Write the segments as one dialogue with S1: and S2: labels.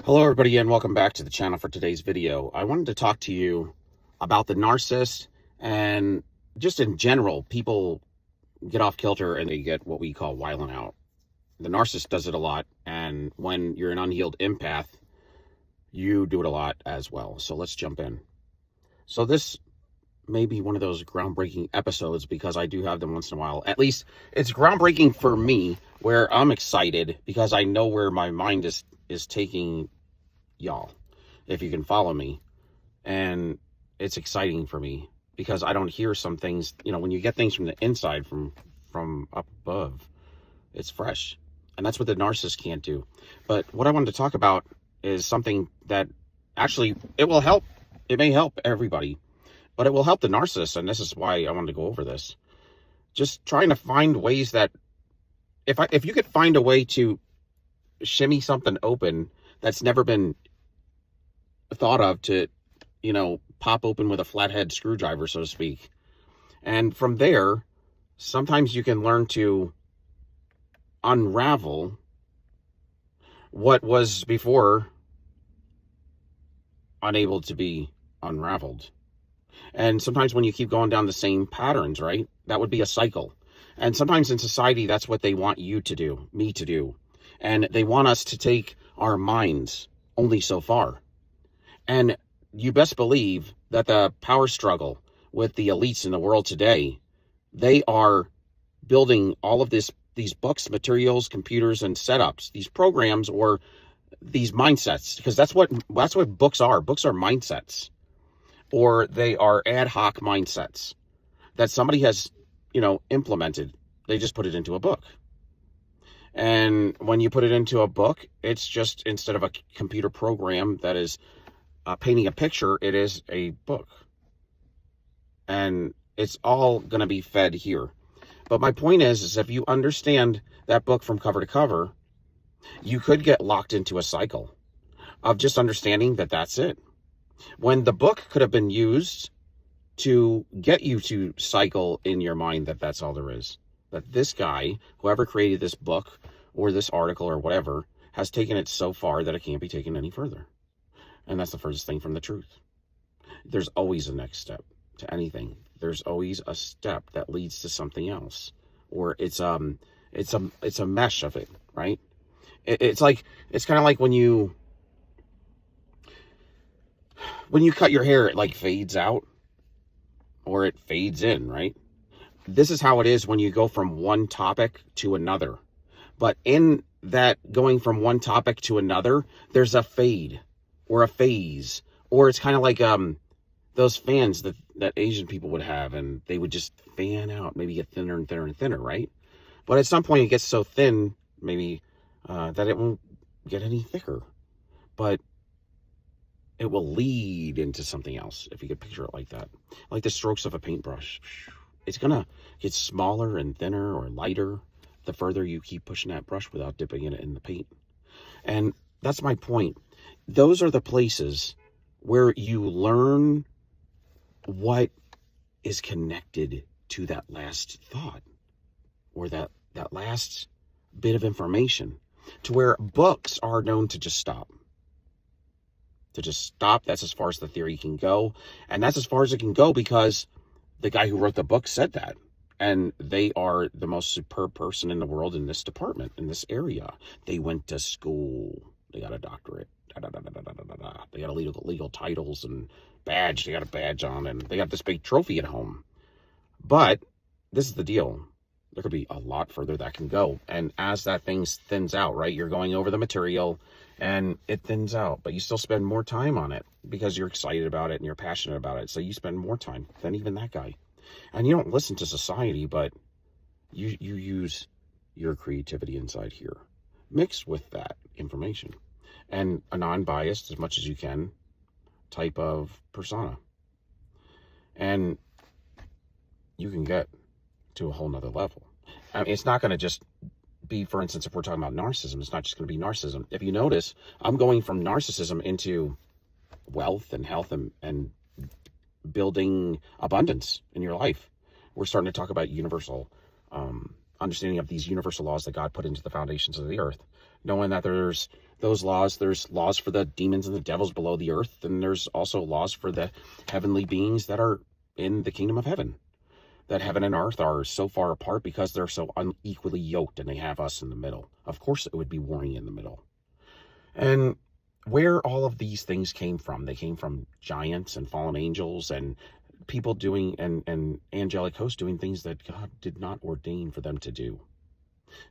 S1: Hello everybody and welcome back to the channel for today's video. I wanted to talk to you about the narcissist and just in general, people get off kilter and they get what we call wilding out. The narcissist does it a lot, and when you're an unhealed empath, you do it a lot as well. So let's jump in. So this may be one of those groundbreaking episodes because I do have them once in a while. At least it's groundbreaking for me, where I'm excited because I know where my mind is taking y'all, if you can follow me. And it's exciting for me because I don't hear some things, when you get things from the inside, from up above, it's fresh. And that's what the narcissist can't do. But what I wanted to talk about is something that actually, it will help. It may help everybody, but it will help the narcissist. And this is why I wanted to go over this. Just trying to find ways that if you could find a way to shimmy something open that's never been thought of, to pop open with a flathead screwdriver, so to speak, and from there sometimes you can learn to unravel what was before unable to be unraveled. And sometimes when you keep going down the same patterns, right, that would be a cycle. And sometimes in society, that's what they want you to do, me to do. And they want us to take our minds only so far. And you best believe that the power struggle with the elites in the world today, they are building all of these books, materials, computers, and setups, these programs, or these mindsets, because that's what books are. Books are mindsets, or they are ad hoc mindsets that somebody has, implemented. They just put it into a book. And when you put it into a book, it's just, instead of a computer program that is painting a picture, it is a book. And it's all going to be fed here. But my point is if you understand that book from cover to cover, you could get locked into a cycle of just understanding that that's it. When the book could have been used to get you to cycle in your mind that that's all there is. That this guy, whoever created this book or this article or whatever, has taken it so far that it can't be taken any further. And that's the furthest thing from the truth. There's always a next step to anything. There's always a step that leads to something else, or it's a mesh of it, right? It's kind of like when you cut your hair, it like fades out or it fades in, right? This is how it is when you go from one topic to another. But in that going from one topic to another, there's a fade or a phase, or it's kind of like those fans that Asian people would have, and they would just fan out, maybe get thinner and thinner and thinner, right? But at some point it gets so thin, maybe that it won't get any thicker, but it will lead into something else, if you could picture it like that. Like the strokes of a paintbrush. It's gonna get smaller and thinner or lighter the further you keep pushing that brush without dipping it in the paint. And that's my point. Those are the places where you learn what is connected to that last thought, or that last bit of information, to where books are known to just stop. That's as far as the theory can go. And that's as far as it can go because the guy who wrote the book said that. And they are the most superb person in the world in this department, in this area. They went to school. They got a doctorate. They got legal titles and badge. They got a badge on, and they got this big trophy at home. But this is the deal. There could be a lot further that can go. And as that thing thins out, right, you're going over the material and it thins out, but you still spend more time on it because you're excited about it and you're passionate about it. So you spend more time than even that guy. And you don't listen to society, but you use your creativity inside here, mixed with that information, and a non-biased, as much as you can, type of persona. And you can get to a whole nother level. I mean, it's not going to just be, for instance, if we're talking about narcissism, it's not just going to be narcissism. If you notice, I'm going from narcissism into wealth and health and building abundance in your life. We're starting to talk about universal understanding of these universal laws that God put into the foundations of the earth, knowing that there's those laws. There's laws for the demons and the devils below the earth, and there's also laws for the heavenly beings that are in the kingdom of heaven. That heaven and earth are so far apart because they're so unequally yoked, and they have us in the middle. Of course it would be warring in the middle. And where all of these things came from, they came from giants and fallen angels and people doing and angelic hosts doing things that God did not ordain for them to do.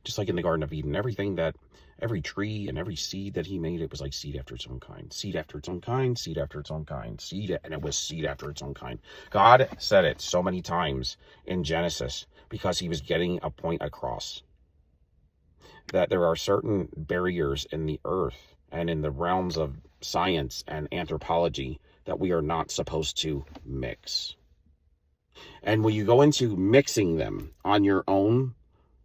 S1: Just like in the Garden of Eden, every tree and every seed that he made, it was like seed after its own kind, seed after its own kind, seed after its own kind, and it was seed after its own kind. God said it so many times in Genesis because he was getting a point across that there are certain barriers in the earth and in the realms of science and anthropology that we are not supposed to mix. And when you go into mixing them on your own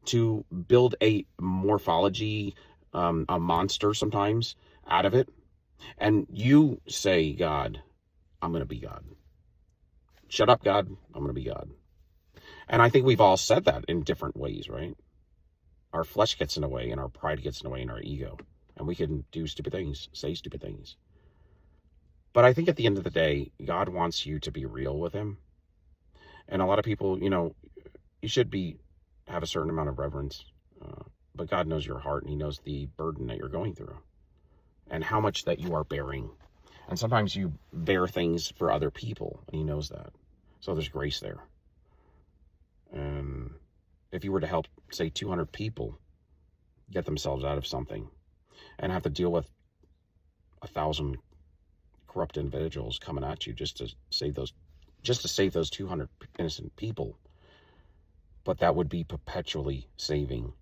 S1: to build a morphology, a monster sometimes out of it, and you say, God, I'm going to be God. Shut up, God. I'm going to be God. And I think we've all said that in different ways, right? Our flesh gets in the way, and our pride gets in the way, and our ego. And we can do stupid things, say stupid things. But I think at the end of the day, God wants you to be real with him. And a lot of people, you should have a certain amount of reverence. But God knows your heart, and he knows the burden that you're going through and how much that you are bearing. And sometimes you bear things for other people, and he knows that. So there's grace there. And if you were to help, say, 200 people get themselves out of something and have to deal with 1,000 corrupt individuals coming at you just to save those 200 innocent people, but that would be perpetually saving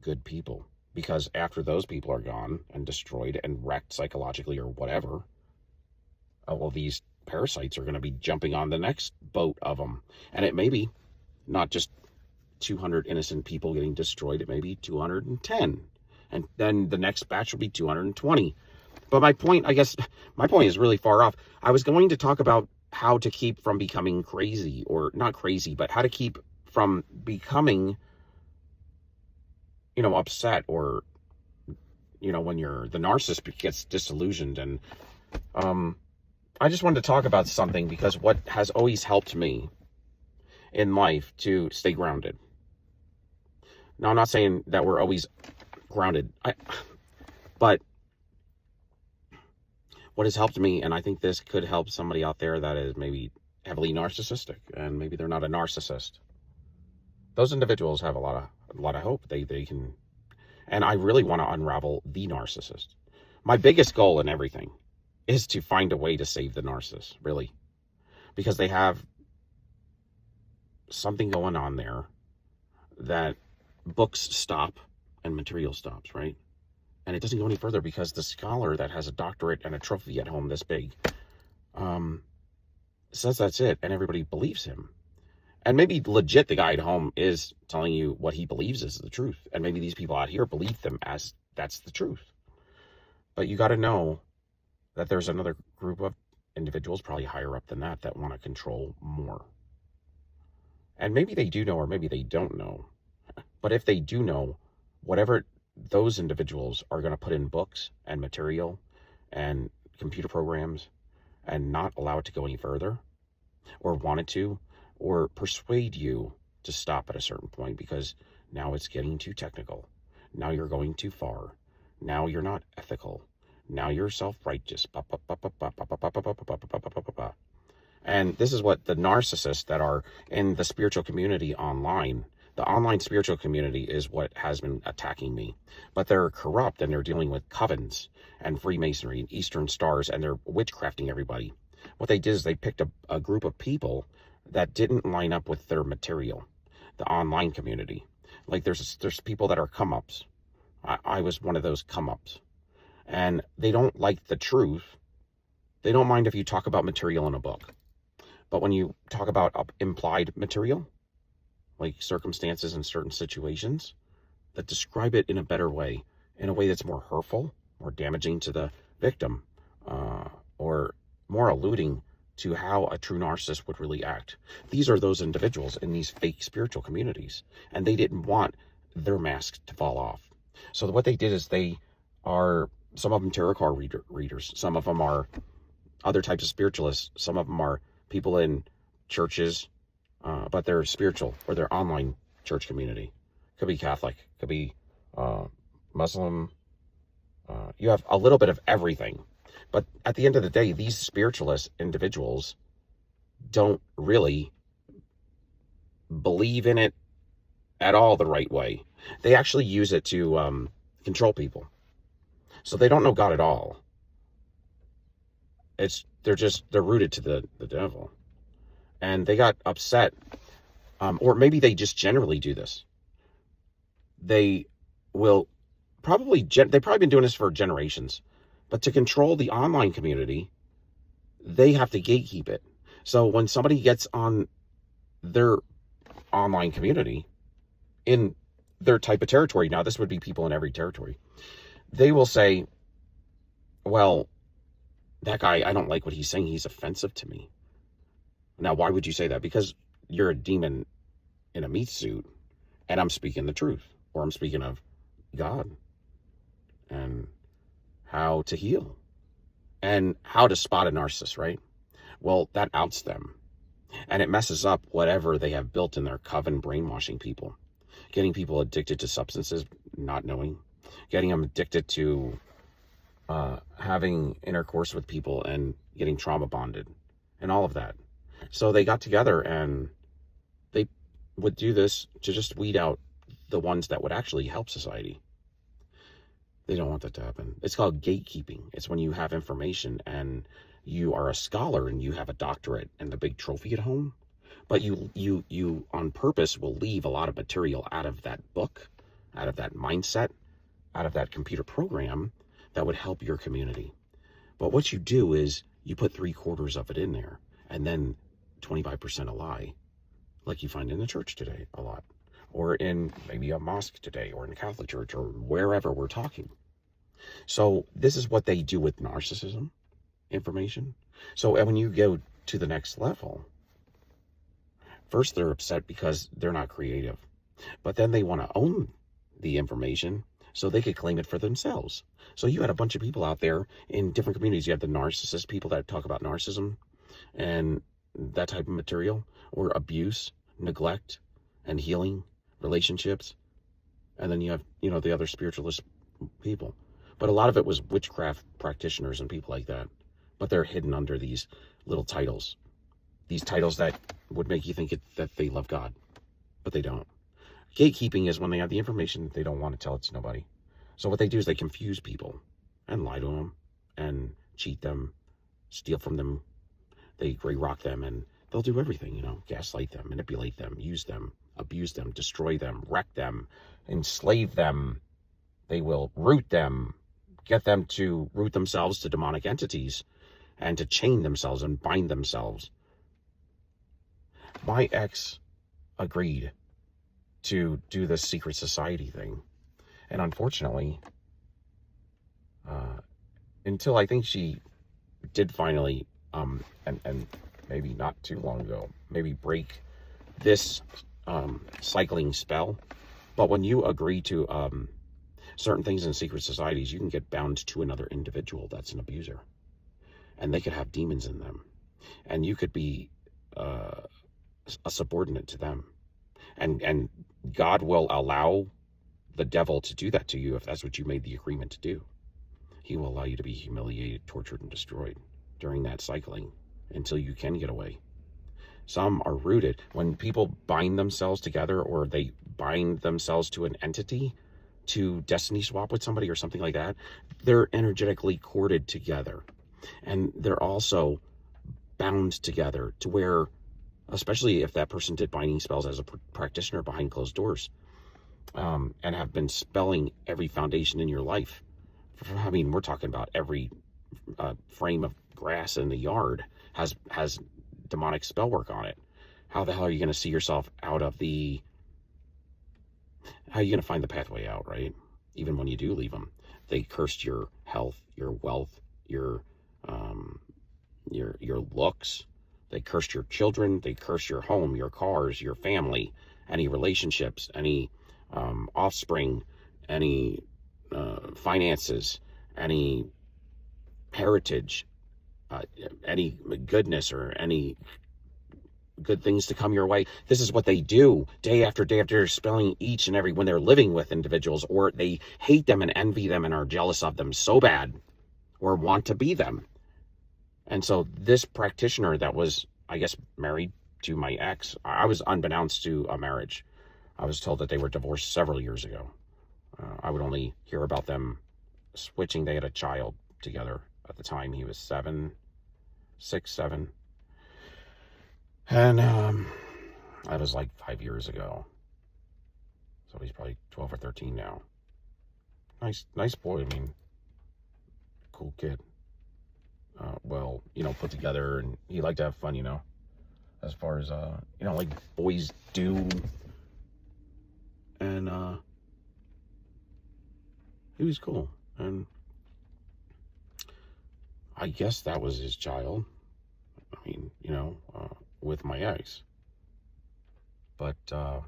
S1: good people, because after those people are gone and destroyed and wrecked psychologically or whatever, well, these parasites are going to be jumping on the next boat of them, and it may be not just 200 innocent people getting destroyed, it may be 210, and then the next batch will be 220. But my point is really far off. I was going to talk about how to keep from becoming crazy, or not crazy, but how to keep from becoming, upset, or, when the narcissist gets disillusioned. And I just wanted to talk about something, because what has always helped me in life to stay grounded. Now, I'm not saying that we're always grounded, but what has helped me, and I think this could help somebody out there that is maybe heavily narcissistic, and maybe they're not a narcissist. Those individuals have a lot of hope. They can, and I really want to unravel the narcissist. My biggest goal in everything is to find a way to save the narcissist, really, because they have something going on there that books stop and material stops, right? And it doesn't go any further, because the scholar that has a doctorate and a trophy at home this big says that's it, and everybody believes him. And maybe legit the guy at home is telling you what he believes is the truth, and maybe these people out here believe them as that's the truth. But you got to know that there's another group of individuals, probably higher up than that want to control more. And maybe they do know, or maybe they don't know. But if they do know, whatever those individuals are going to put in books and material and computer programs and not allow it to go any further, or want it to, or persuade you to stop at a certain point, because now it's getting too technical. Now you're going too far. Now you're not ethical. Now you're self-righteous. And this is what the narcissists that are in the spiritual community online, the online spiritual community, is what has been attacking me. But they're corrupt, and they're dealing with covens and Freemasonry and Eastern Stars, and they're witchcrafting everybody. What they did is they picked a group of people that didn't line up with their material, the online community. Like there's people that are come-ups. I was one of those come-ups. And they don't like the truth. They don't mind if you talk about material in a book. But when you talk about implied material, like circumstances in certain situations that describe it in a better way, in a way that's more hurtful, more damaging to the victim, or more alluding to how a true narcissist would really act. These are those individuals in these fake spiritual communities, and they didn't want their mask to fall off. So what they did is they are Some of them tarot card readers. Some of them are other types of spiritualists. Some of them are people in churches, but they're spiritual, or they're online church community. Could be Catholic, could be Muslim. You have a little bit of everything. But at the end of the day, these spiritualist individuals don't really believe in it at all the right way. They actually use it to control people. So they don't know God at all. They're rooted to the devil. And they got upset. Or maybe they just generally do this. They will they've probably been doing this for generations. But to control the online community, they have to gatekeep it. So when somebody gets on their online community in their type of territory, now this would be people in every territory, they will say, well, that guy, I don't like what he's saying. He's offensive to me. Now, why would you say that? Because you're a demon in a meat suit, and I'm speaking the truth, or I'm speaking of God and how to heal and how to spot a narcissist, right? Well, that outs them, and it messes up whatever they have built in their coven, brainwashing people, getting people addicted to substances, not knowing, getting them addicted to having intercourse with people and getting trauma bonded and all of that. So they got together and they would do this to just weed out the ones that would actually help society. They don't want that to happen. It's called gatekeeping. It's when you have information and you are a scholar and you have a doctorate and the big trophy at home, but you on purpose will leave a lot of material out of that book, out of that mindset, out of that computer program that would help your community. But what you do is you put 3/4 of it in there and then 25% a lie, like you find in the church today a lot, or in maybe a mosque today, or in a Catholic church, or wherever we're talking. So this is what they do with narcissism information. So when you go to the next level, first they're upset because they're not creative, but then they want to own the information so they could claim it for themselves. So you had a bunch of people out there in different communities. You have the narcissist people that talk about narcissism and that type of material, or abuse, neglect, and healing relationships. And then you have, the other spiritualist people. But a lot of it was witchcraft practitioners and people like that. But they're hidden under these little titles. These titles that would make you think that they love God, but they don't. Gatekeeping is when they have the information, they don't want to tell it to nobody. So what they do is they confuse people and lie to them and cheat them, steal from them. They rock them, and they'll do everything, gaslight them, manipulate them, use them, abuse them, destroy them, wreck them, enslave them. They will root them, get them to root themselves to demonic entities and to chain themselves and bind themselves. My ex agreed to do this secret society thing. And unfortunately, until I think she did finally, and maybe not too long ago, maybe break this cycling spell. But when you agree to certain things in secret societies, you can get bound to another individual that's an abuser. And they could have demons in them. And you could be a subordinate to them. And God will allow the devil to do that to you if that's what you made the agreement to do. He will allow you to be humiliated, tortured, and destroyed during that cycling until you can get away. Some are rooted. When people bind themselves together, or they bind themselves to an entity to destiny swap with somebody or something like that, they're energetically corded together. And they're also bound together to where, especially if that person did binding spells as a practitioner behind closed doors, and have been spelling every foundation in your life. I mean, we're talking about every frame of grass in the yard has demonic spell work on it. How the hell are you going to see yourself out of how are you going to find the pathway out, right? Even when you do leave them, they cursed your health, your wealth, your looks. They cursed your children. They cursed your home, your cars, your family, any relationships, any offspring, any finances, any heritage, any goodness, or any good things to come your way. This is what they do day after day after, spelling each and every, when they're living with individuals, or they hate them and envy them and are jealous of them so bad, or want to be them. And so this practitioner that was, I guess, married to my ex, I was unbeknownst to a marriage. I was told that they were divorced several years ago. I would only hear about them switching. They had a child together at the time. He was 6, 7. And that was like 5 years ago. So he's probably 12 or 13 now. Nice boy. I mean, cool kid. Well, put together, and he liked to have fun, as far as, like boys do. And he was cool. And I guess that was his child. I mean, with my ex. But, I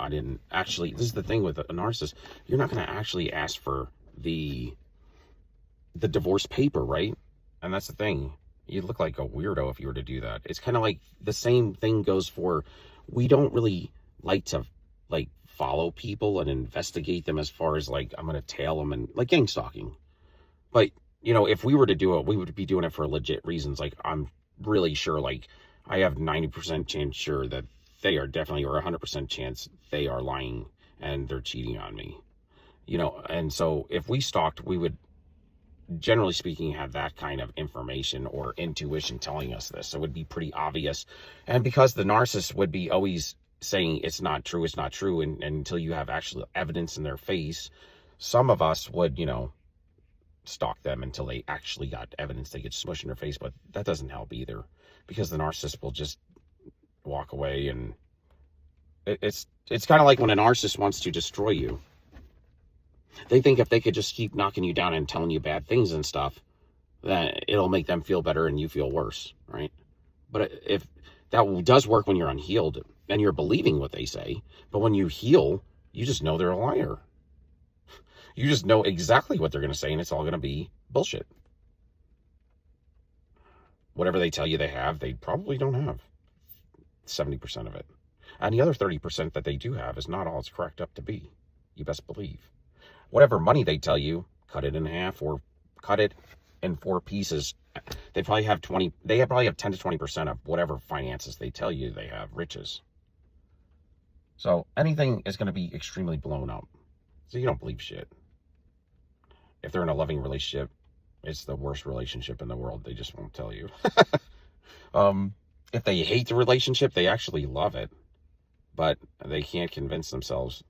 S1: didn't actually, this is the thing with a narcissist, you're not going to actually ask for the divorce paper, right? And that's the thing. You look like a weirdo if you were to do that. It's kind of like the same thing goes for, we don't really like to, follow people and investigate them as far as, I'm going to tail them, and, gang stalking. But, if we were to do it, we would be doing it for legit reasons. I'm really sure, I have 90% chance sure that they are definitely, or 100% chance they are lying and they're cheating on me. And so if we stalked, we would, generally speaking, have that kind of information or intuition telling us this. So it would be pretty obvious. And because the narcissist would be always saying it's not true, and until you have actual evidence in their face, some of us would, stalk them until they actually got evidence they could smush in their face. But that doesn't help either, because the narcissist will just walk away. And it's kind of like when a narcissist wants to destroy you. They think if they could just keep knocking you down and telling you bad things and stuff, that it'll make them feel better and you feel worse, right? But if that does work when you're unhealed and you're believing what they say, but when you heal, you just know they're a liar. You just know exactly what they're going to say, and it's all going to be bullshit. Whatever they tell you they have, they probably don't have 70% of it. And the other 30% that they do have is not all it's cracked up to be. You best believe. Whatever money they tell you, cut it in half or cut it in 4 pieces. They probably have 10 to 20% of whatever finances they tell you they have, riches. So anything is going to be extremely blown up. So you don't believe shit. If they're in a loving relationship, it's the worst relationship in the world. They just won't tell you. If they hate the relationship, they actually love it. But they can't convince themselves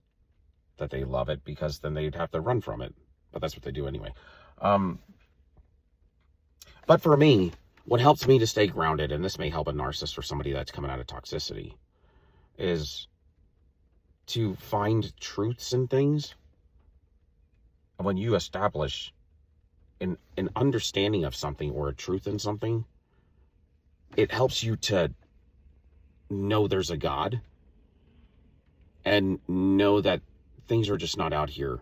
S1: that they love it, because then they'd have to run from it. But that's what they do anyway. But for me, what helps me to stay grounded, and this may help a narcissist or somebody that's coming out of toxicity, is to find truths in things. And when you establish an understanding of something or a truth in something, it helps you to know there's a God and know that things are just not out here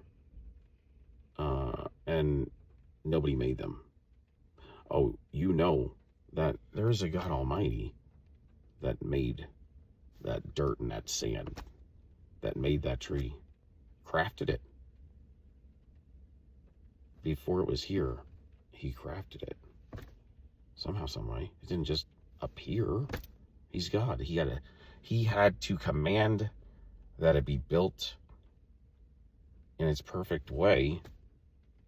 S1: and nobody made them. Oh, you know that there is a God Almighty that made that dirt and that sand, that made that tree, crafted it. Before it was here, he crafted it. Somehow, some way. It didn't just appear. He's God. He had to command that it be built in its perfect way,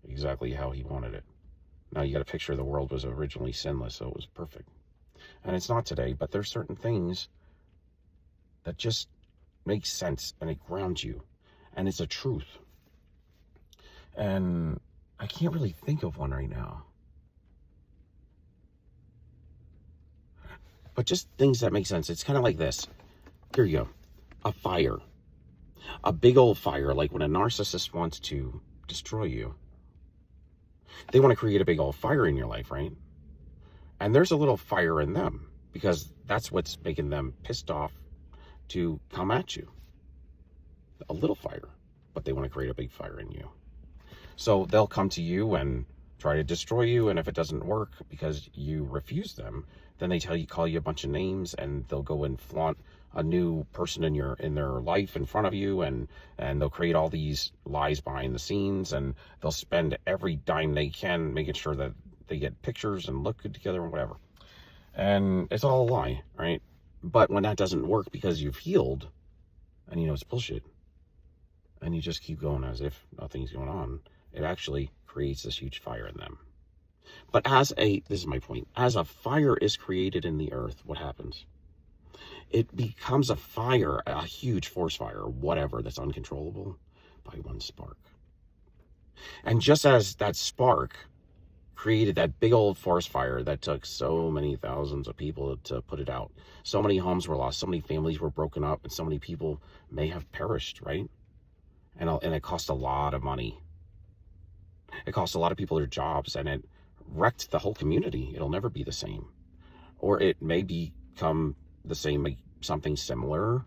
S1: exactly how he wanted it. Now you got to picture the world was originally sinless, so it was perfect. And it's not today, but there's certain things that just make sense, and it grounds you, and it's a truth. And I can't really think of one right now. But just things that make sense. It's kind of like this. Here you go. A fire. A big old fire, like when a narcissist wants to destroy you. They want to create a big old fire in your life, right? And there's a little fire in them, because that's what's making them pissed off to come at you. A little fire, but they want to create a big fire in you. So they'll come to you and try to destroy you, and if it doesn't work because you refuse them, then they call you a bunch of names, and they'll go and flaunt a new person in their life in front of you, and they'll create all these lies behind the scenes, and they'll spend every dime they can making sure that they get pictures and look good together and whatever. And it's all a lie, right? But when that doesn't work because you've healed and you know it's bullshit, and you just keep going as if nothing's going on, it actually creates this huge fire in them. But this is my point, as a fire is created in the earth, what happens? It becomes a fire, a huge forest fire, whatever, that's uncontrollable by one spark. And just as that spark created that big old forest fire that took so many thousands of people to put it out, so many homes were lost, so many families were broken up, and so many people may have perished, right? And it cost a lot of money. It cost a lot of people their jobs, and it wrecked the whole community. It'll never be the same. Or it may become the same, like something similar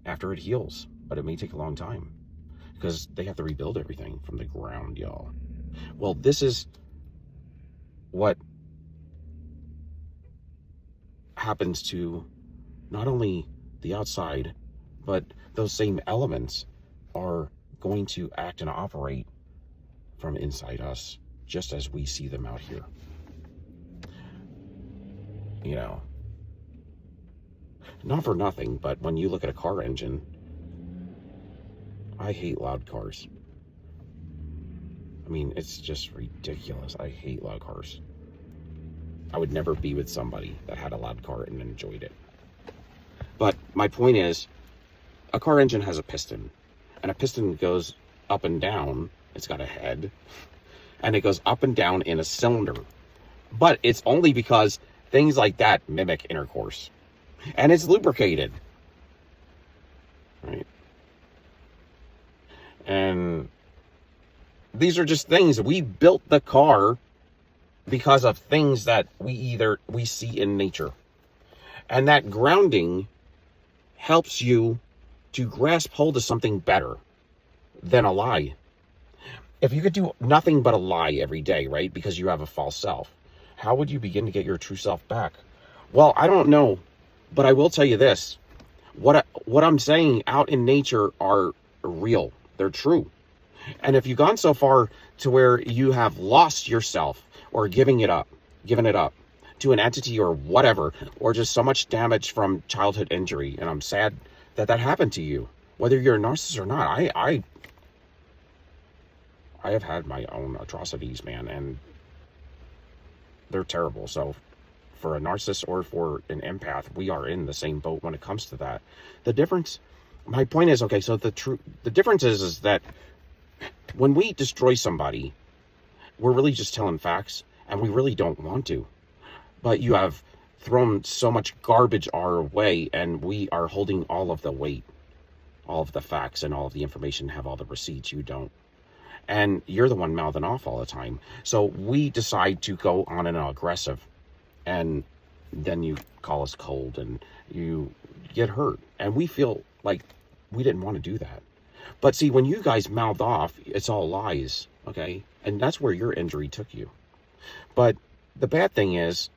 S1: after it heals, but it may take a long time because they have to rebuild everything from the ground, y'all. Well, this is what happens to not only the outside, but those same elements are going to act and operate from inside us, just as we see them out here. You know, not for nothing, but when you look at a car engine, I hate loud cars. I mean, it's just ridiculous. I hate loud cars. I would never be with somebody that had a loud car and enjoyed it. But my point is, a car engine has a piston, and a piston goes up and down. It's got a head, and it goes up and down in a cylinder. But it's only because things like that mimic intercourse, and it's lubricated, right? And these are just things. We built the car because of things that we see in nature. And that grounding helps you to grasp hold of something better than a lie. If you could do nothing but a lie every day, right, because you have a false self, how would you begin to get your true self back? Well, I don't know, but I will tell you this. What I'm saying out in nature are real. They're true. And if you've gone so far to where you have lost yourself or given it up to an entity or whatever, or just so much damage from childhood injury, and I'm sad that happened to you, whether you're a narcissist or not. I have had my own atrocities, man, and they're terrible. So for a narcissist or for an empath, we are in the same boat when it comes to that. The difference, my point is, okay, so the difference is that when we destroy somebody, we're really just telling facts, and we really don't want to. But you have thrown so much garbage our way, and we are holding all of the weight, all of the facts, and all of the information, have all the receipts. You don't. And you're the one mouthing off all the time. So we decide to go on and aggressive, and then you call us cold, and you get hurt. And we feel like we didn't want to do that. But see, when you guys mouth off, it's all lies, okay? And that's where your injury took you. But the bad thing is,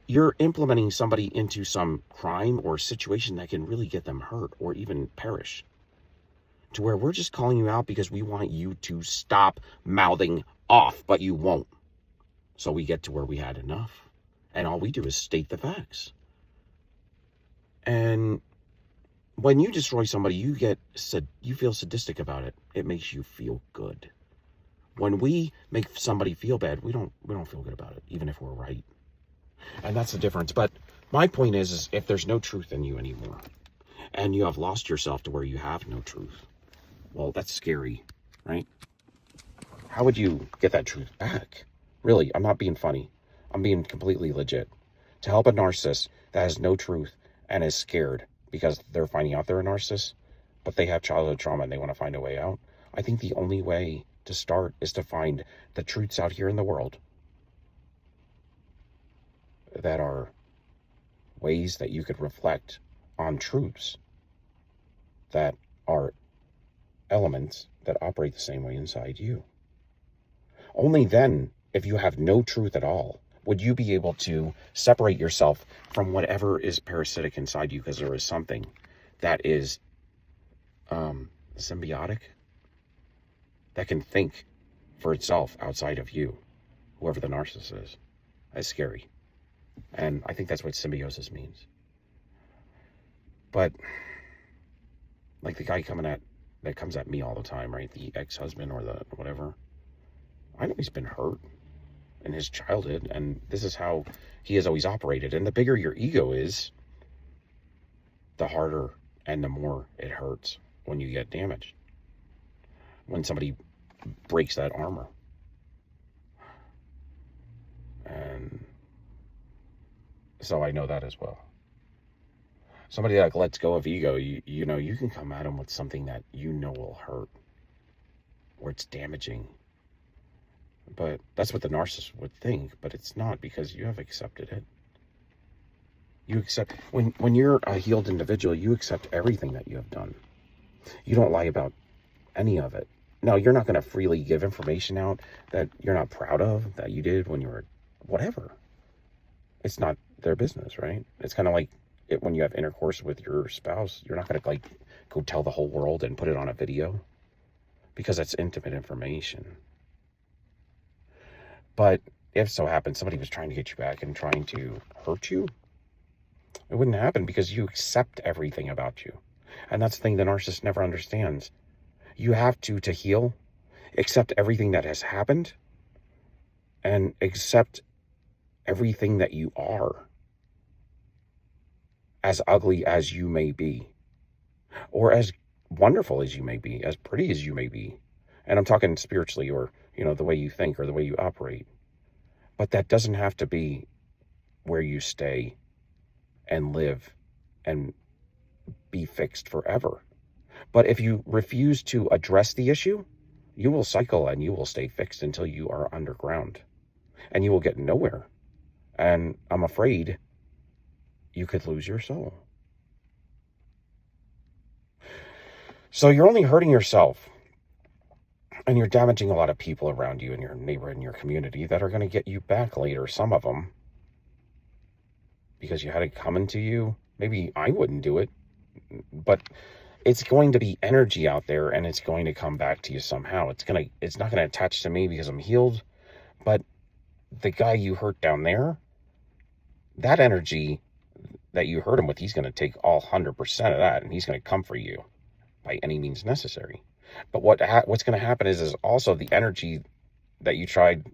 S1: you're implementing somebody into some crime or situation that can really get them hurt or even perish. To where we're just calling you out because we want you to stop mouthing off, but you won't. So we get to where we had enough, and all we do is state the facts. And when you destroy somebody, you feel sadistic about it. It makes you feel good. When we make somebody feel bad, we don't feel good about it, even if we're right. And that's the difference. But my point is if there's no truth in you anymore, and you have lost yourself to where you have no truth, well, that's scary, right? How would you get that truth back? Really, I'm not being funny. I'm being completely legit. To help a narcissist that has no truth and is scared because they're finding out they're a narcissist, but they have childhood trauma and they want to find a way out, I think the only way to start is to find the truths out here in the world that are ways that you could reflect on truths that are elements that operate the same way inside you. Only then, if you have no truth at all, would you be able to separate yourself from whatever is parasitic inside you, because there is something that is symbiotic, that can think for itself outside of you, whoever the narcissist is. That's scary. And I think that's what symbiosis means. But like the guy that comes at me all the time, right? The ex-husband or the whatever. I know he's been hurt in his childhood, and this is how he has always operated. And the bigger your ego is, the harder and the more it hurts when you get damaged, when somebody breaks that armor. And so I know that as well. Somebody that lets go of ego, you know, you can come at them with something that you know will hurt, or it's damaging. But that's what the narcissist would think, but it's not, because you have accepted it. You accept, when you're a healed individual, you accept everything that you have done. You don't lie about any of it. No, you're not going to freely give information out that you're not proud of, that you did when you were whatever. It's not their business, right? It's kind of like when you have intercourse with your spouse, you're not going to like go tell the whole world and put it on a video, because that's intimate information. But if so happens somebody was trying to get you back and trying to hurt you, it wouldn't happen, because you accept everything about you. And that's the thing the narcissist never understands. You have to heal, accept everything that has happened, and accept everything that you are, as ugly as you may be, or as wonderful as you may be, as pretty as you may be. And I'm talking spiritually, or, you know, the way you think or the way you operate. But that doesn't have to be where you stay and live and be fixed forever. But if you refuse to address the issue, you will cycle and you will stay fixed until you are underground, and you will get nowhere. And I'm afraid you could lose your soul. So you're only hurting yourself, and you're damaging a lot of people around you, in your neighborhood, in your community, that are going to get you back later, some of them, because you had it coming to you. Maybe I wouldn't do it, but it's going to be energy out there, and it's going to come back to you somehow. It's not going to attach to me because I'm healed, but the guy you hurt down there, that energy that you hurt him with, he's going to take all 100% of that, and he's going to come for you by any means necessary. But what's going to happen is also the energy that you tried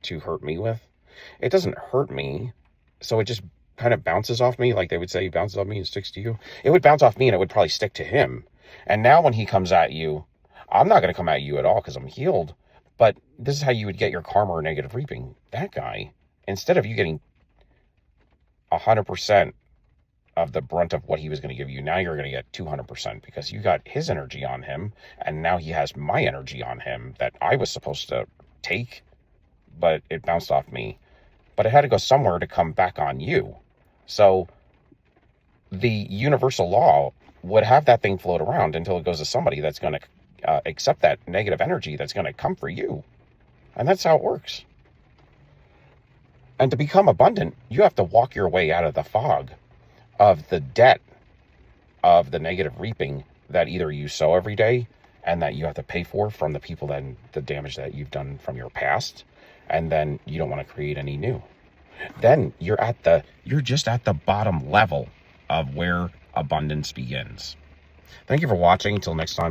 S1: to hurt me with, it doesn't hurt me, so it just kind of bounces off me, like they would say, bounces off me and sticks to you. It would bounce off me and it would probably stick to him. And now when he comes at you, I'm not going to come at you at all because I'm healed. But this is how you would get your karma or negative reaping. That guy, instead of you getting 100% of the brunt of what he was going to give you, now you're going to get 200%, because you got his energy on him, and now he has my energy on him that I was supposed to take, but it bounced off me. But it had to go somewhere to come back on you. So the universal law would have that thing float around until it goes to somebody that's going to accept that negative energy that's going to come for you. And that's how it works. And to become abundant, you have to walk your way out of the fog of the debt of the negative reaping that either you sow every day and that you have to pay for from the people, that the damage that you've done from your past, and then you don't want to create any new. Then you're just at the bottom level of where abundance begins. Thank you for watching. Until next time.